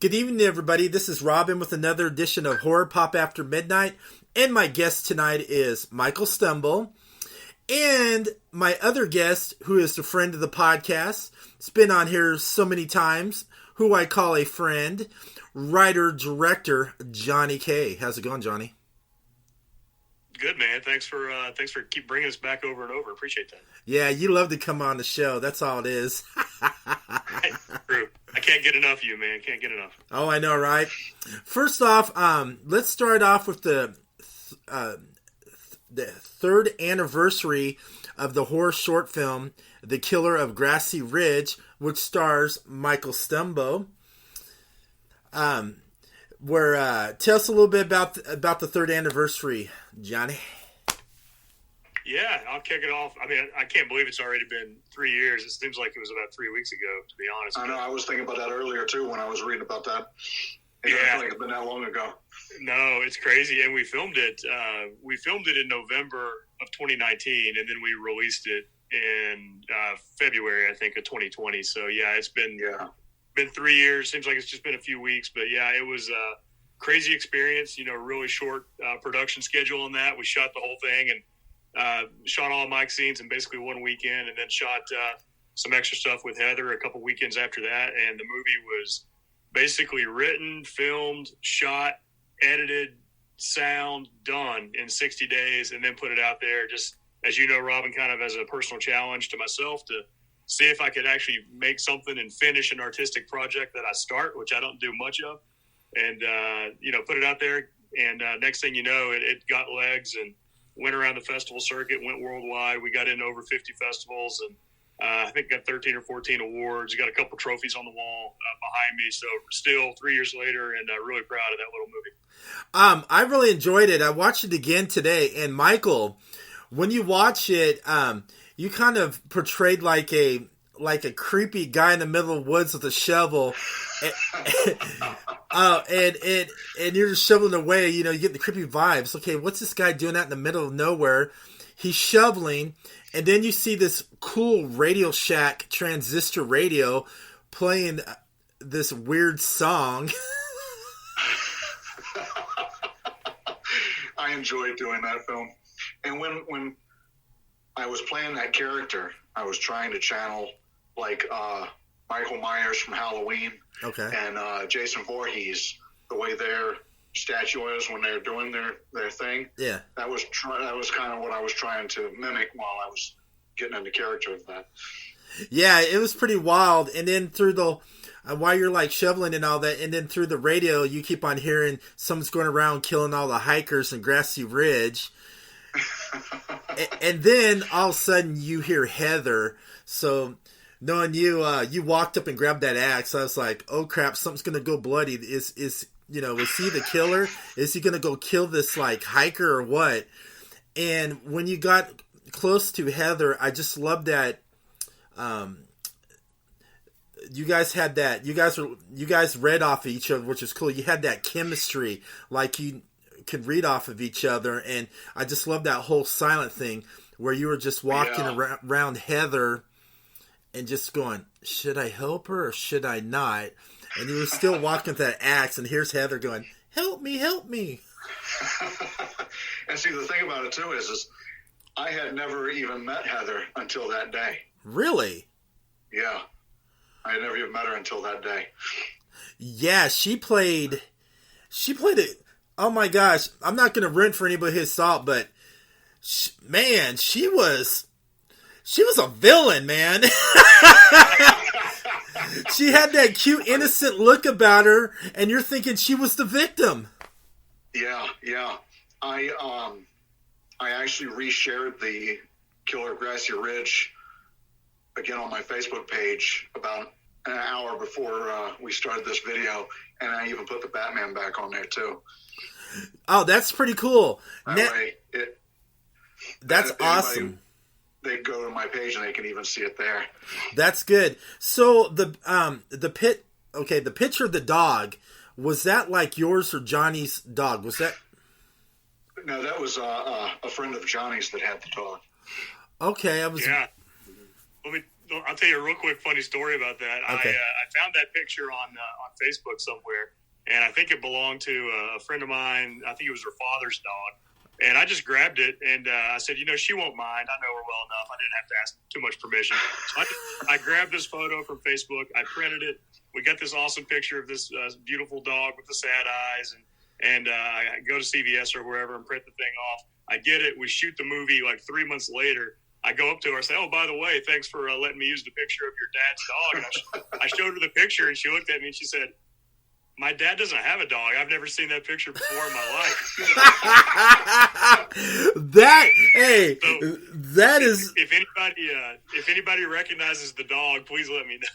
Good evening, everybody. This is Robin with another edition of Horror Pop After Midnight. And my guest tonight is Michael Stumbo. And my other guest, who is a friend of the podcast, has been on here so many times, who I call a friend, writer-director Johnny K. How's it going, Johnny? Good, man. Thanks for keep bringing us back over and over. Appreciate that. Yeah, you love to come on the show. That's all it is. True. I can't get enough of you, man. Can't get enough. Oh, I know, right? First off, let's start off with the third anniversary of the horror short film, The Killer of Grassy Ridge, which stars Michael Stumbo. Tell us a little bit about the third anniversary, Johnny. Yeah, I'll kick it off. I mean, I can't believe it's already been 3 years. It seems like it was about 3 weeks ago, to be honest. I know. I was thinking about that earlier, too, when I was reading about that. Yeah. I feel like it's been that long ago. No, it's crazy. And we filmed it. We filmed it in November of 2019, and then we released it in February, I think, of 2020. So, yeah, it's been 3 years. Seems like it's just been a few weeks. But, yeah, it was a crazy experience. You know, really short production schedule on that. We shot the whole thing and shot all Mike's scenes in basically one weekend, and then shot some extra stuff with Heather a couple weekends after that. And the movie was basically written, filmed, shot, edited, sound, done in 60 days, and then put it out there. Just, as you know, Robin, kind of as a personal challenge to myself to see if I could actually make something and finish an artistic project that I start, which I don't do much of, and, put it out there. And next thing you know, it got legs and went around the festival circuit, went worldwide. We got in over 50 festivals, and I think got 13 or 14 awards. Got a couple trophies on the wall behind me. So still 3 years later, and really proud of that little movie. I really enjoyed it. I watched it again today, and Michael, when you watch it, you kind of portrayed like a creepy guy in the middle of the woods with a shovel, and you're just shoveling away. You know, you get the creepy vibes. Okay, what's this guy doing out in the middle of nowhere? He's shoveling, and then you see this cool Radio Shack transistor radio playing this weird song. I enjoyed doing that film. And when I was playing that character, I was trying to channel like Michael Myers from Halloween, okay, and Jason Voorhees, the way their statue is when they're doing their thing. Yeah, that was kind of what I was trying to mimic while I was getting into character of that. Yeah, it was pretty wild. And then through the while you're like shoveling and all that, and then through the radio, you keep on hearing someone's going around killing all the hikers in Grassy Ridge. And then all of a sudden you hear Heather. So knowing you, you walked up and grabbed that axe. I was like, oh crap, something's gonna go bloody. Is he the killer? Is he gonna go kill this like hiker or what? And when you got close to Heather, I just loved that. You guys had that. You guys read off of each other, which is cool. You had that chemistry, like you could read off of each other, and I just love that whole silent thing where you were just walking around Heather and just going, should I help her or should I not? And you were still walking with that axe, and here's Heather going, help me, help me. And see, the thing about it too is I had never even met Heather until that day. Really? Yeah. I had never even met her until that day. Yeah, she played it. Oh my gosh, I'm not going to rent for anybody his salt, but man, she was a villain, man. She had that cute, innocent look about her, and you're thinking she was the victim. Yeah. I actually reshared the Killer of Grassy Ridge again on my Facebook page about an hour before we started this video, and I even put the Batman back on there too. Oh, that's pretty cool. That's awesome. They go to my page and they can even see it there. That's good. So the picture of the dog, was that like yours or Johnny's dog? Was that? No, that was a friend of Johnny's that had the dog. Okay, Yeah. I'll tell you a real quick funny story about that. Okay. I found that picture on Facebook somewhere, and I think it belonged to a friend of mine. I think it was her father's dog. And I just grabbed it, and I said, she won't mind. I know her well enough. I didn't have to ask too much permission. So I grabbed this photo from Facebook. I printed it. We got this awesome picture of this beautiful dog with the sad eyes. And I go to CVS or wherever and print the thing off. I get it. We shoot the movie like 3 months later. I go up to her and say, oh, by the way, thanks for letting me use the picture of your dad's dog. And I showed her the picture, and she looked at me, and she said, my dad doesn't have a dog. I've never seen that picture before in my life. That is. If anybody recognizes the dog, please let me know.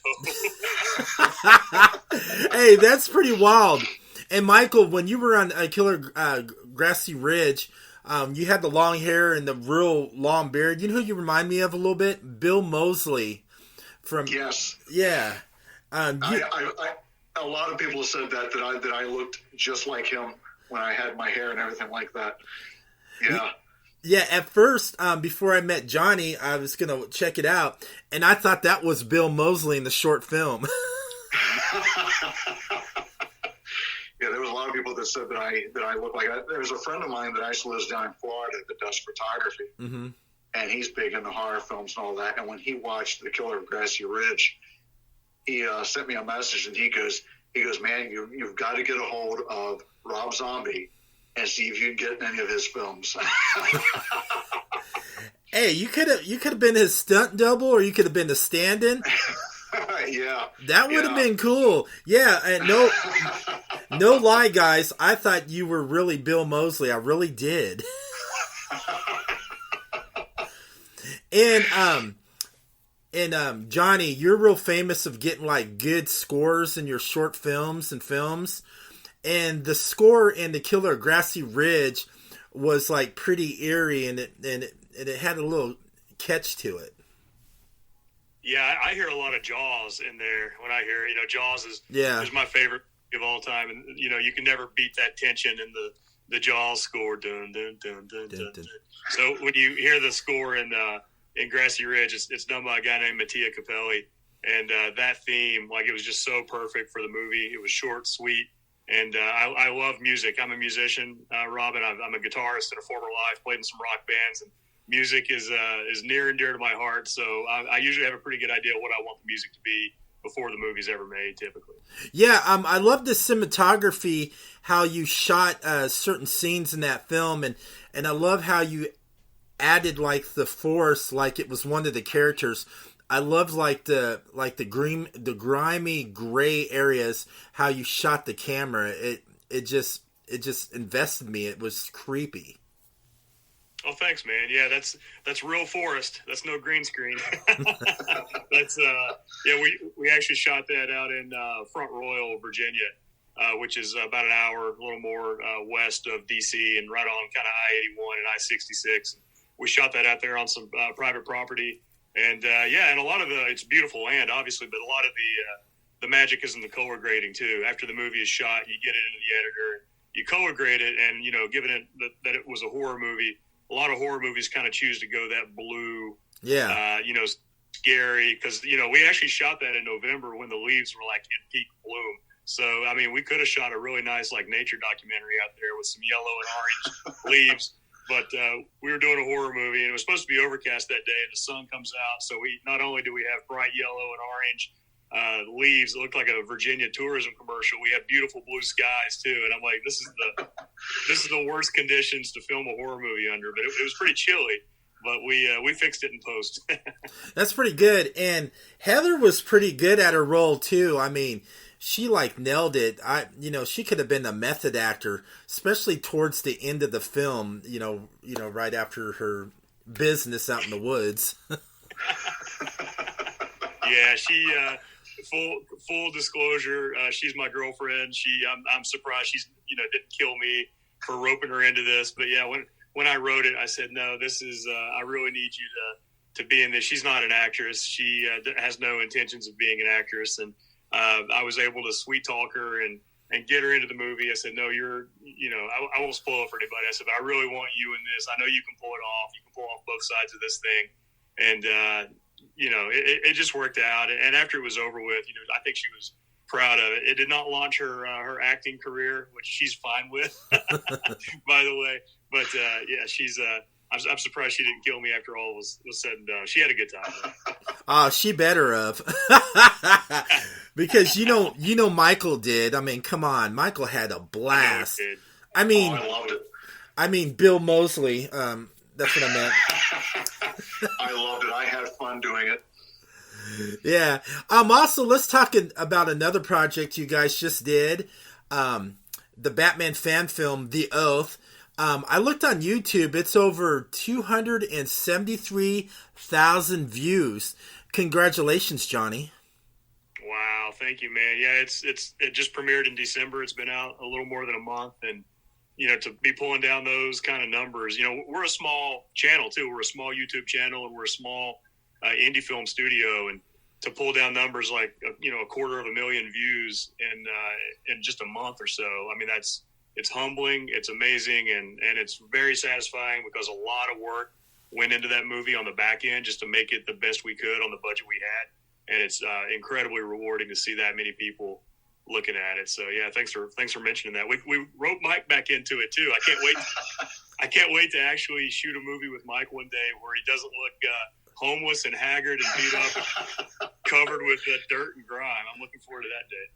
Hey, that's pretty wild. And Michael, when you were on Killer Grassy Ridge, you had the long hair and the real long beard. You know who you remind me of a little bit? Bill Moseley from. Yes. Yeah. A lot of people have said that I looked just like him when I had my hair and everything like that. Yeah. Yeah, at first, before I met Johnny, I was going to check it out, and I thought that was Bill Moseley in the short film. Yeah, there was a lot of people that said that I look like – there's a friend of mine that actually lives down in Florida that does photography, and he's big into horror films and all that, and when he watched The Killer of Grassy Ridge – he sent me a message, and he goes, man, you've got to get a hold of Rob Zombie and see if you can get in any of his films. Hey, you could have been his stunt double, or you could have been the stand-in. Yeah, that would have been cool. Yeah, and no lie, guys, I thought you were really Bill Moseley. I really did. And Johnny, you're real famous of getting like good scores in your short films. And the score in The Killer Grassy Ridge was like pretty eerie, and it had a little catch to it. Yeah, I hear a lot of Jaws in there. When I hear, Jaws is my favorite of all time, and you can never beat that tension in the Jaws score. Dun, dun, dun, dun, dun, dun. So when you hear the score in Grassy Ridge, it's done by a guy named Mattia Capelli, and that theme, like, it was just so perfect for the movie. It was short, sweet, and I love music. I'm a musician, Robin. I'm a guitarist in a former life, played in some rock bands, and music is near and dear to my heart. So I usually have a pretty good idea what I want the music to be before the movie's ever made, typically. Yeah, I love the cinematography, how you shot certain scenes in that film, and I love how you added like the force, like it was one of the characters. I loved like the grimy gray areas, how you shot the camera. It just invested me. It was creepy. Oh, thanks, man. Yeah, that's real forest. That's no green screen. That's we actually shot that out in Front Royal, Virginia, which is about an hour, a little more west of DC, and right on kind of I-81 and I-66. We shot that out there on some private property, and and a lot of it's beautiful land, obviously, but a lot of the magic is in the color grading too. After the movie is shot, you get it into the editor, you color grade it, and given it that it was a horror movie. A lot of horror movies kind of choose to go that blue, scary, because, we actually shot that in November when the leaves were like in peak bloom. So, I mean, we could have shot a really nice like nature documentary out there with some yellow and orange leaves, but we were doing a horror movie, and it was supposed to be overcast that day, and the sun comes out. So we not only do we have bright yellow and orange leaves, it looked like a Virginia tourism commercial. We had beautiful blue skies too, and I'm like, this is the worst conditions to film a horror movie under. But it was pretty chilly, but we fixed it in post. That's pretty good. And Heather was pretty good at her role too. I mean, she like nailed it. She could have been a method actor, especially towards the end of the film. Right after her business out in the woods. Yeah, she. Full disclosure, she's my girlfriend. I'm surprised she's didn't kill me for roping her into this. But yeah, when I wrote it, I said, no, this is I really need you to be in this. She's not an actress. She has no intentions of being an actress, and I was able to sweet talk her and get her into the movie. I said, no, I won't spoil it for anybody. I said, but I really want you in this. I know you can pull it off. You can pull off both sides of this thing, and it just worked out. And after it was over with, I think she was proud of it. It did not launch her acting career, which she's fine with, by the way. But she's. I'm surprised she didn't kill me after all was said and done. She had a good time. Oh, she better have. Because Michael did. I mean, come on, Michael had a blast. I mean, I loved it. I mean, Bill Moseley. That's what I meant. I loved it. I had fun doing it. Yeah. Also, let's talk about another project you guys just did. The Batman fan film, The Oath. I looked on YouTube. It's over 273,000 views. Congratulations, Johnny. Wow, thank you, man. Yeah, it just premiered in December. It's been out a little more than a month, and to be pulling down those kind of numbers, we're a small channel too. We're a small YouTube channel, and we're a small indie film studio, and to pull down numbers like 250,000 views in just a month or so. I mean, it's humbling, it's amazing, and it's very satisfying because a lot of work went into that movie on the back end just to make it the best we could on the budget we had. And it's incredibly rewarding to see that many people looking at it. So yeah, thanks for mentioning that. We wrote Mike back into it too. I can't wait to actually shoot a movie with Mike one day where he doesn't look homeless and haggard and beat up and covered with dirt and grime. I'm looking forward to that day.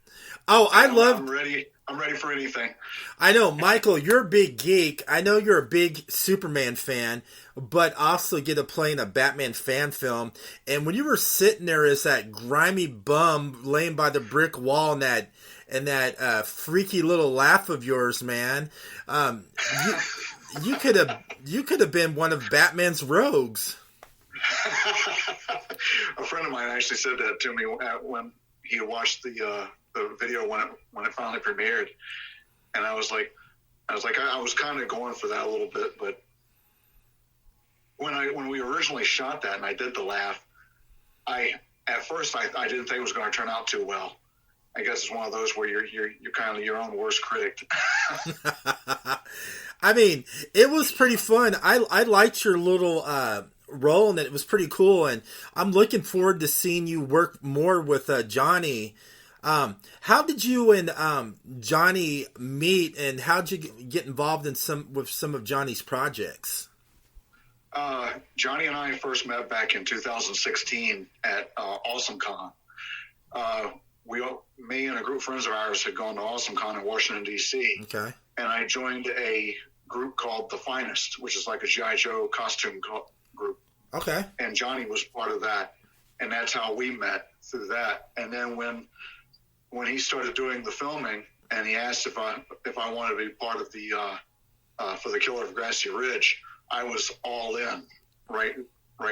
Oh, I'm ready for anything. I know, Michael, you're a big geek. I know you're a big Superman fan, but also get to play in a Batman fan film. And when you were sitting there as that grimy bum laying by the brick wall and that freaky little laugh of yours, man, you could have been one of Batman's rogues. A friend of mine actually said that to me when he watched the video when it finally premiered, and I was kind of going for that a little bit, but when we originally shot that and I did the laugh, at first I didn't think it was going to turn out too well. I guess it's one of those where you're kind of your own worst critic. I mean, it was pretty fun. I liked your little role, and it was pretty cool, and I'm looking forward to seeing you work more with Johnny. How did you and Johnny meet, and how did you get involved with some of Johnny's projects? Johnny and I first met back in 2016 at AwesomeCon. Me and a group of friends of ours had gone to AwesomeCon in Washington, D.C. Okay. And I joined a group called The Finest, which is like a G.I. Joe costume group. Okay. And Johnny was part of that. And that's how we met, through that. And then when he started doing the filming and he asked if I wanted to be part of the for the Killer of Grassy Ridge, I was all in right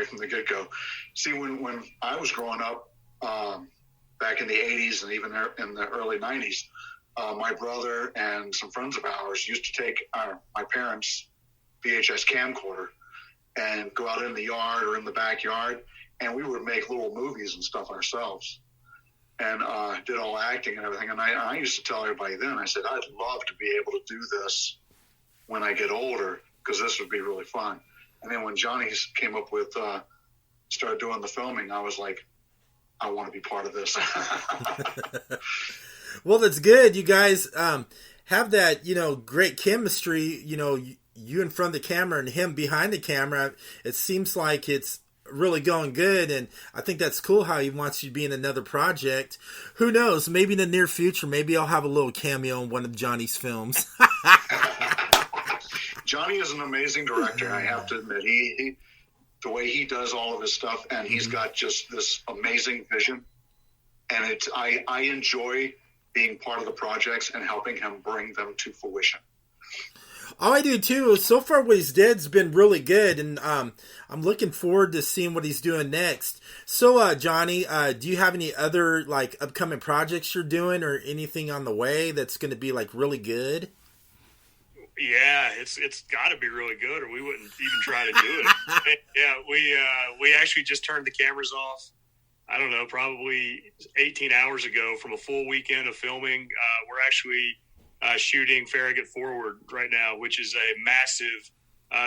from the get-go. See, when I was growing up, back in the 80s and even in the early 90s, my brother and some friends of ours used to take my parents' VHS camcorder and go out in the yard or in the backyard, and we would make little movies and stuff ourselves, and did all acting and everything. And I used to tell everybody then, I said, I'd love to be able to do this when I get older, because this would be really fun. And then when Johnny came up with, started doing the filming, I was like, I want to be part of this. Well, that's good. You guys have that, great chemistry, you in front of the camera and him behind the camera. It seems like it's really going good, and I think that's cool how he wants you to be in another project. Who knows? Maybe in the near future, maybe I'll have a little cameo in one of Johnny's films. Johnny is an amazing director, I have to admit. He the way he does all of his stuff, and he's got just this amazing vision. And I enjoy being part of the projects and helping him bring them to fruition. Oh, I do too. So far, what he's did's been really good, and I'm looking forward to seeing what he's doing next. So, Johnny, do you have any other upcoming projects you're doing, or anything on the way that's going to be really good? Yeah, it's got to be really good, or we wouldn't even try to do it. Yeah, we actually just turned the cameras off. I don't know, probably 18 hours ago from a full weekend of filming. We're actually shooting Farragut Forward right now, which is a massive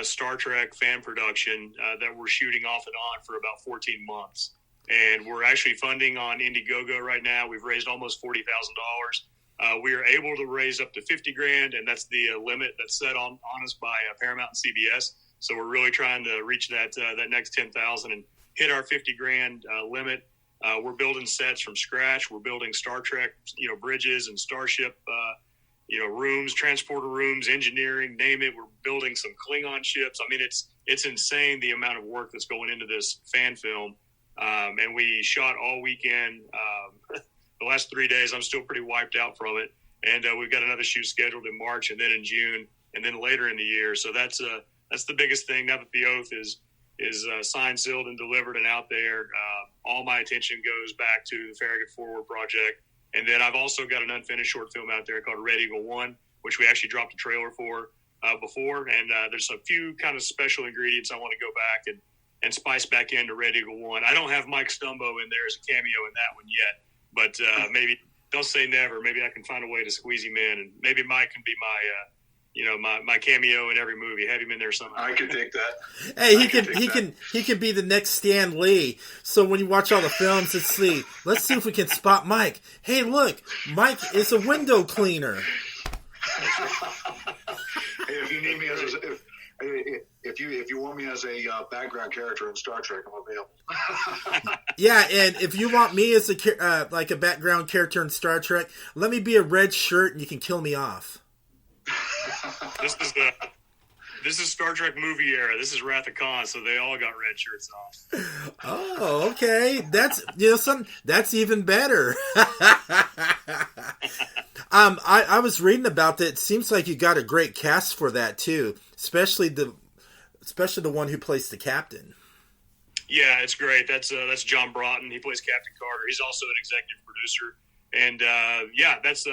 Star Trek fan production that we're shooting off and on for about 14 months. and we're actually funding on Indiegogo right now. We've raised almost $40,000. We are able to raise up to $50,000, and that's the limit that's set on us by Paramount and CBS. So we're really trying to reach that next 10,000 and hit our $50,000 limit. We're building sets from scratch. We're building Star Trek, bridges and starship, rooms, transporter rooms, engineering, name it. We're building some Klingon ships. I mean, it's insane the amount of work that's going into this fan film. And we shot all weekend. The last 3 days, I'm still pretty wiped out from it. And we've got another shoot scheduled in March, and then in June, and then later in the year. So that's the biggest thing. Now that the oath is signed, sealed, and delivered and out there, all my attention goes back to the Farragut Forward project. And then I've also got an unfinished short film out there called Red Eagle 1, which we actually dropped a trailer for before. And there's a few kind of special ingredients I want to go back and spice back into Red Eagle 1. I don't have Mike Stumbo in there as a cameo in that one yet, but maybe don't say never. Maybe I can find a way to squeeze him in, and maybe Mike can be my cameo in every movie. Have him in there somehow. I can take that. Hey, he can be the next Stan Lee. So when you watch all the films, let's see if we can spot Mike. Hey, look, Mike is a window cleaner. If you need me if you want me as a background character in Star Trek, I'm available. Yeah, and if you want me as a background character in Star Trek, let me be a red shirt and you can kill me off. This is Star Trek movie era. This is Wrath of Khan, so they all got red shirts off. Oh, okay. That's that's even better. I was reading about that. It seems like you got a great cast for that too, especially the one who plays the captain. Yeah, it's great. That's John Broughton. He plays Captain Carter. He's also an executive producer, and that's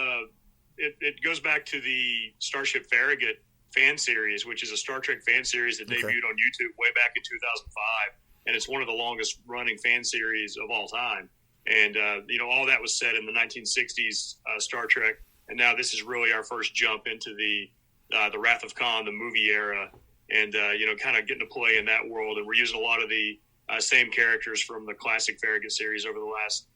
it goes back to the Starship Farragut fan series, which is a Star Trek fan series that debuted on YouTube way back in 2005, and it's one of the longest running fan series of all time. And all that was set in the 1960s Star Trek, and now this is really our first jump into the Wrath of Khan, the movie era, and kind of getting to play in that world. And we're using a lot of the same characters from the classic Farragut series over the last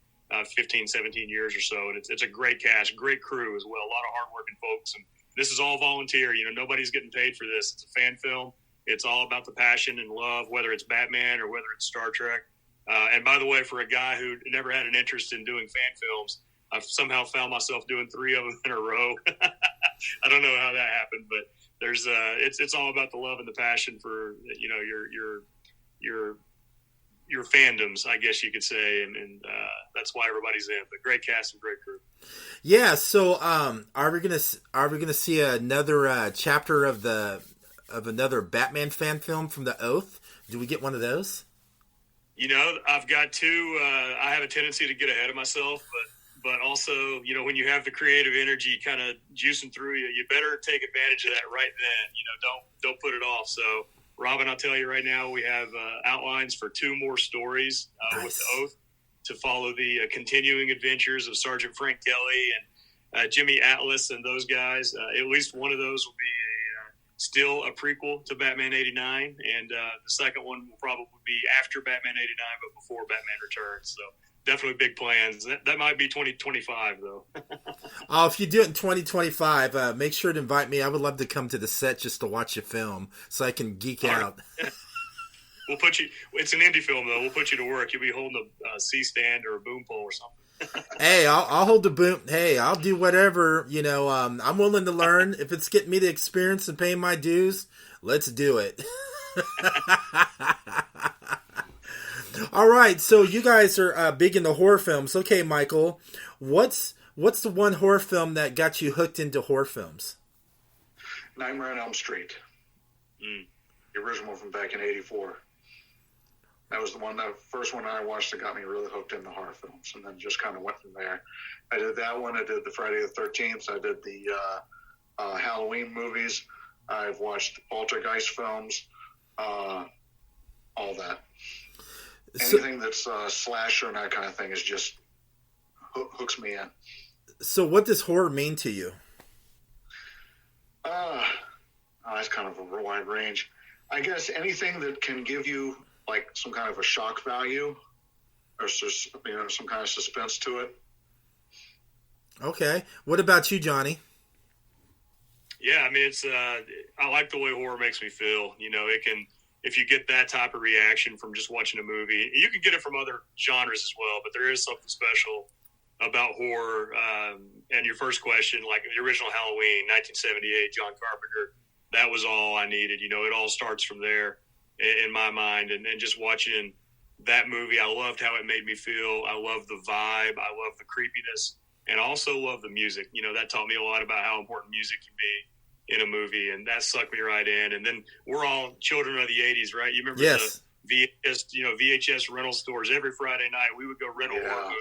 15, 17 years or so. And it's a great cast, great crew as well, a lot of hardworking folks. And this is all volunteer. Nobody's getting paid for this. It's a fan film. It's all about the passion and love, whether it's Batman or whether it's Star Trek. And by the way, for a guy who never had an interest in doing fan films, I've somehow found myself doing 3 of them in a row. I don't know how that happened, but there's it's all about the love and the passion for your fandoms, I guess you could say, and that's why everybody's in. But great cast and great crew. Yeah. So, are we gonna see another chapter of another Batman fan film from the Oath? Do we get one of those? I've got 2. I have a tendency to get ahead of myself, but also, when you have the creative energy kind of juicing through you, you better take advantage of that right then. Don't put it off. So, Robin, I'll tell you right now, we have outlines for 2 more stories with the Oath to follow the continuing adventures of Sergeant Frank Kelly and Jimmy Atlas and those guys. At least one of those will be still a prequel to Batman 89, and the second one will probably be after Batman 89, but before Batman Returns. So definitely big plans. That might be 2025, though. Oh, if you do it in 2025, make sure to invite me. I would love to come to the set just to watch a film so I can geek out. We'll put you. It's an indie film, though. We'll put you to work. You'll be holding a C-stand or a boom pole or something. Hey, I'll hold the boom. Hey, I'll do whatever. I'm willing to learn. If it's getting me the experience and paying my dues, let's do it. All right, so you guys are big into horror films. Okay, Michael, what's the one horror film that got you hooked into horror films? Nightmare on Elm Street. The original from back in '84. That was the first one I watched that got me really hooked into horror films, and then just kind of went from there. I did that one. I did the Friday the 13th. I did the Halloween movies. I've watched Poltergeist films, all that. Anything that's slasher and that kind of thing is just hooks me in. So what does horror mean to you? That's kind of a wide range. I guess anything that can give you like some kind of a shock value there's some kind of suspense to it. Okay. What about you, Johnny? Yeah, I mean, it's I like the way horror makes me feel. It can, if you get that type of reaction from just watching a movie, you can get it from other genres as well, but there is something special about horror. And your first question, like the original Halloween, 1978, John Carpenter, that was all I needed. It all starts from there in my mind. And just watching that movie, I loved how it made me feel. I love the vibe. I love the creepiness. And I also love the music. That taught me a lot about how important music can be in a movie, and that sucked me right in. And then we're all children of the 80s, right? You remember the VHS rental stores? Every Friday night we would go rent a horror movie,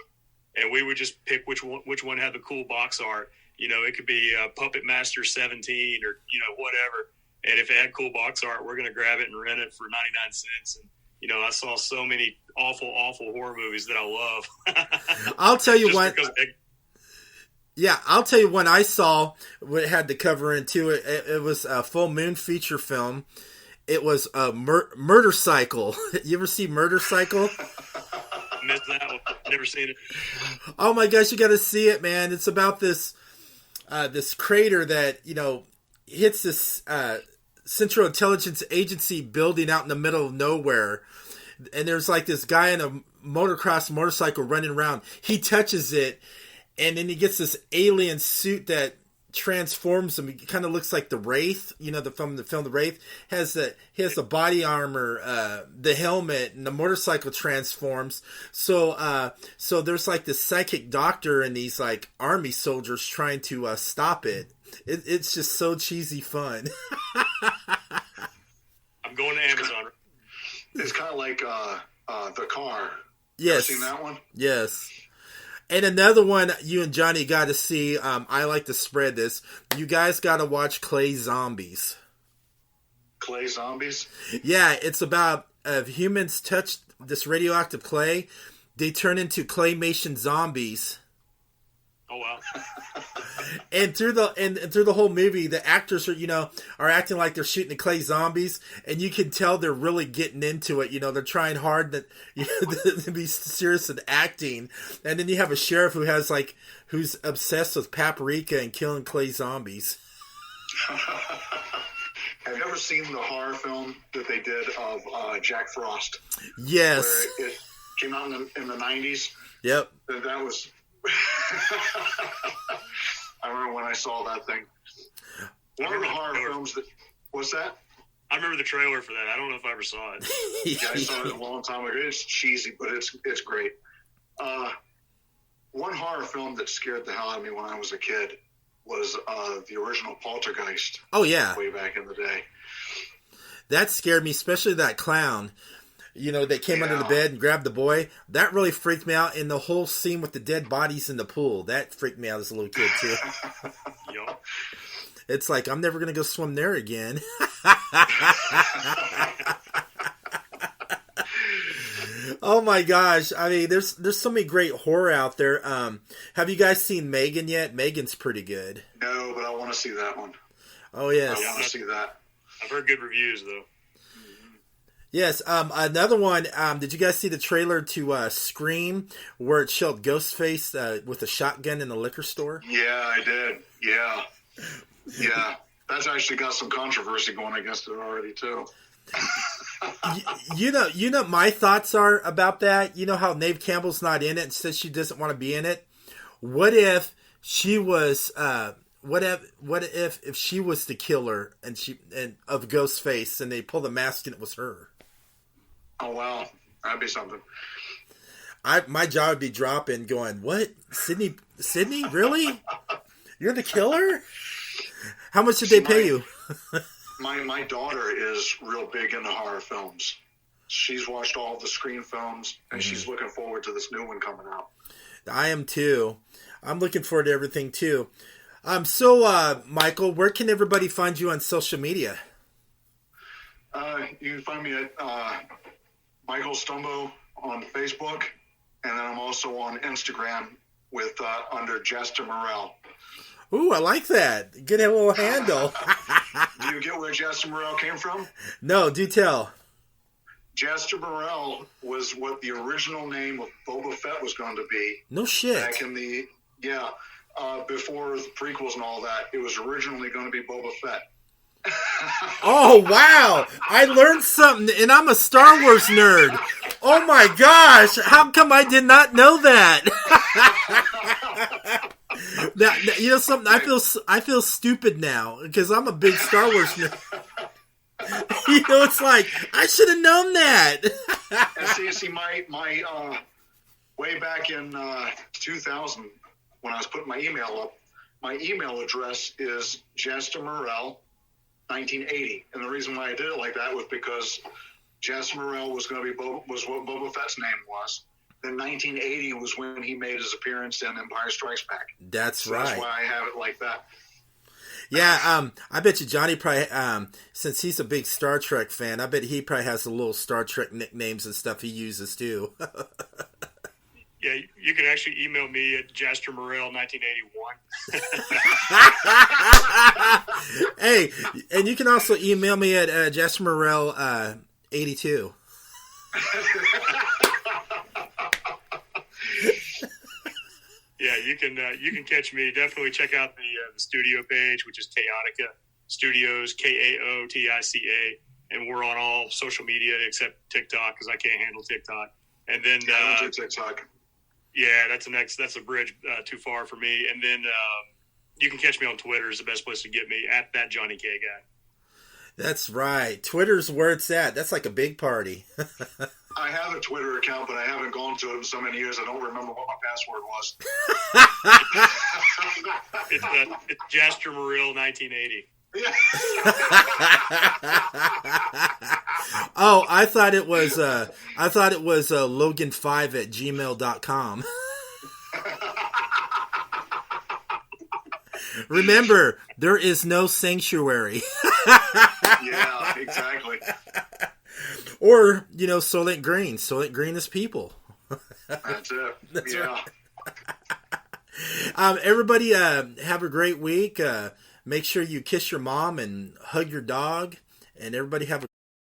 and we would just pick which one had the cool box art. It could be Puppet Master 17 or whatever. And if it had cool box art, we're going to grab it and rent it for 99 cents. And I saw so many awful horror movies that I love. I'll tell you what. Yeah, I'll tell you when I saw what it had the cover into it. It was a full moon feature film. It was a Murder Cycle. You ever see Murder Cycle? Missed that one. Never seen it. Oh my gosh, you got to see it, man! It's about this crater that hits this Central Intelligence Agency building out in the middle of nowhere, and there's like this guy in a motocross motorcycle running around. He touches it. And then he gets this alien suit that transforms him. He kind of looks like the Wraith, from the film The Wraith. He has the body armor, the helmet, and the motorcycle transforms. So there's like this psychic doctor and these like army soldiers trying to stop it. It's just so cheesy fun. I'm going to Amazon. It's kind of like The Car. Yes. You seen that one? Yes. And another one you and Johnny got to see, I like to spread this. You guys got to watch Clay Zombies. Clay Zombies? Yeah, it's about humans touch this radioactive clay. They turn into claymation zombies. Oh, wow. And through the whole movie, the actors are acting like they're shooting the clay zombies, and you can tell they're really getting into it. They're trying hard to be serious in acting. And then you have a sheriff who's obsessed with paprika and killing clay zombies. Have you ever seen the horror film that they did of Jack Frost? Yes. Where it came out in the 90s? Yep. That was... I remember when I saw that thing. One of the horror films that... What's that? I remember the trailer for that. I don't know if I ever saw it. Yeah, I saw it a long time ago. It's cheesy, but it's great. One horror film that scared the hell out of me when I was a kid was the original Poltergeist. Oh, yeah. Way back in the day. That scared me, especially that clown. That came under the bed and grabbed the boy. That really freaked me out. And the whole scene with the dead bodies in the pool, that freaked me out as a little kid, too. Yep. It's like, I'm never going to go swim there again. Oh, my gosh. I mean, there's so many great horror out there. Have you guys seen Megan yet? Megan's pretty good. No, but I want to see that one. Oh, yes. I want to see that. I've heard good reviews, though. Yes, another one, did you guys see the trailer to Scream, where it showed Ghostface with a shotgun in the liquor store? Yeah, I did. Yeah. That's actually got some controversy going against it already, too. You know my thoughts are about that? You know how Neve Campbell's not in it and says she doesn't want to be in it? What if she was... What if she was the killer and of Ghostface and they pull the mask and it was her? Oh wow, that'd be something. My jaw would be dropping, going, "What, Sydney? Really? You're the killer? How much did they pay you?" My daughter is real big into horror films. She's watched all of the Scream films, and she's looking forward to this new one coming out. I am too. I'm looking forward to everything too. So, Michael, where can everybody find you on social media? You can find me at Michael Stumbo on Facebook, and then I'm also on Instagram with under Jester Morel. Ooh, I like that. Good little handle. Do you get where Jester Morel came from? No, do tell. Jester Morrell was what the original name of Boba Fett was going to be. No shit. Back in the before the prequels and all that, it was originally going to be Boba Fett. Oh wow! I learned something, and I'm a Star Wars nerd. Oh my gosh! How come I did not know that? Now, you know something? I feel stupid now because I'm a big Star Wars nerd. You know, it's like I should have known that. And see, my way back in 2000, when I was putting my email up, my email address is Jester Morrell 1980, and the reason why I did it like that was because Jester Morrell was going to be was what Boba Fett's name was. Then 1980 was when he made his appearance in Empire Strikes Back. That's right. That's why I have it like that. Yeah, I bet you Johnny probably, since he's a big Star Trek fan, I bet he probably has the little Star Trek nicknames and stuff he uses too. Yeah, you can actually email me at Jester Morrell 1981. Hey, and you can also email me at Jester Morrell 82. Yeah, you can catch me. Definitely check out the studio page, which is Chaotica Studios, Kaotica, and we're on all social media except TikTok because I can't handle TikTok. And then I don't do TikTok. Yeah, that's a bridge too far for me. And then you can catch me on Twitter is the best place to get me at that Johnny K guy. That's right. Twitter's where it's at. That's like a big party. I have a Twitter account, but I haven't gone to it in so many years. I don't remember what my password was. It's Jester Morrell 1980. Oh, I thought it was Logan5@gmail.com. Remember, there is no sanctuary. Yeah, exactly. Or, you know, Soylent Green. Soylent Green is people. That's it. That's yeah. Right. Everybody have a great week. Make sure you kiss your mom and hug your dog. And everybody have a